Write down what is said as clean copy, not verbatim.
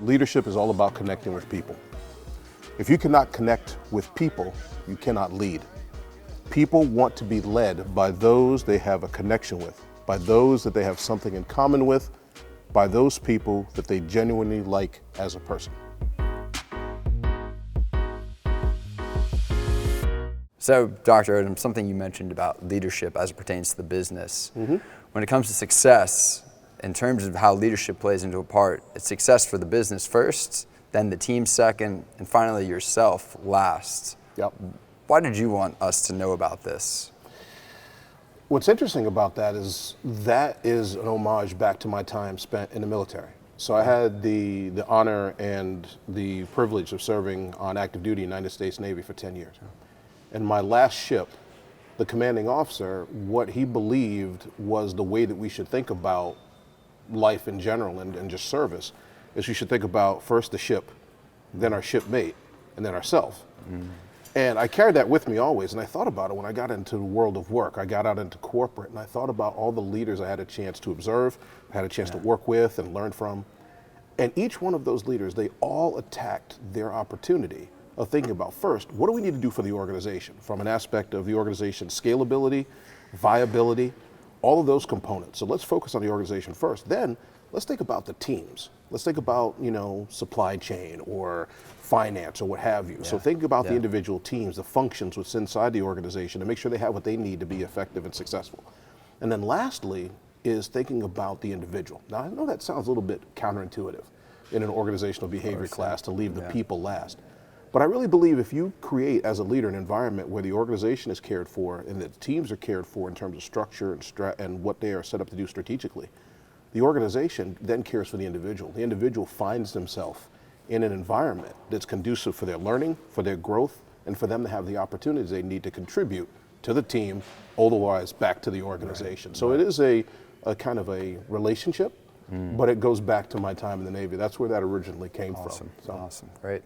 Leadership is all about connecting with people. If you cannot connect with people, you cannot lead. People want to be led by those they have a connection with, by those that they have something in common with, by those people that they genuinely like as a person. So, Dr. Odom, something you mentioned about leadership as it pertains to the business. When it comes to success, in terms of how leadership plays into a part, it's success for the business first, then the team second, and finally yourself last. Yep. Why did you want us to know about this? What's interesting about that is an homage back to my time spent in the military. So I had the honor and the privilege of serving on active duty United States Navy for 10 years. And my last ship, the commanding officer, what he believed was the way that we should think about life in general and just service is we should think about first the ship, then our shipmate, and then ourselves. And I carried that with me always, and I thought about it when I got into the world of work. I got out into corporate, and I thought about all the leaders I had a chance to observe, I had a chance to work with and learn from. And each one of those leaders, they all attacked their opportunity of thinking about first, what do we need to do for the organization from an aspect of the organization's scalability, viability, all of those components. So let's focus on the organization first. Then let's think about the teams. Let's think about, supply chain or finance or what have you. So think about the individual teams, the functions what's inside the organization to make sure they have what they need to be effective and successful. And then lastly is thinking about the individual. Now I know that sounds a little bit counterintuitive in an organizational behavior class to leave the people last. But I really believe if you create as a leader an environment where the organization is cared for and the teams are cared for in terms of structure and what they are set up to do strategically, the organization then cares for the individual. The individual finds themselves in an environment that's conducive for their learning, for their growth, and for them to have the opportunities they need to contribute to the team, otherwise back to the organization. So it is a kind of a relationship, but it goes back to my time in the Navy. That's where that originally came from. Awesome, great.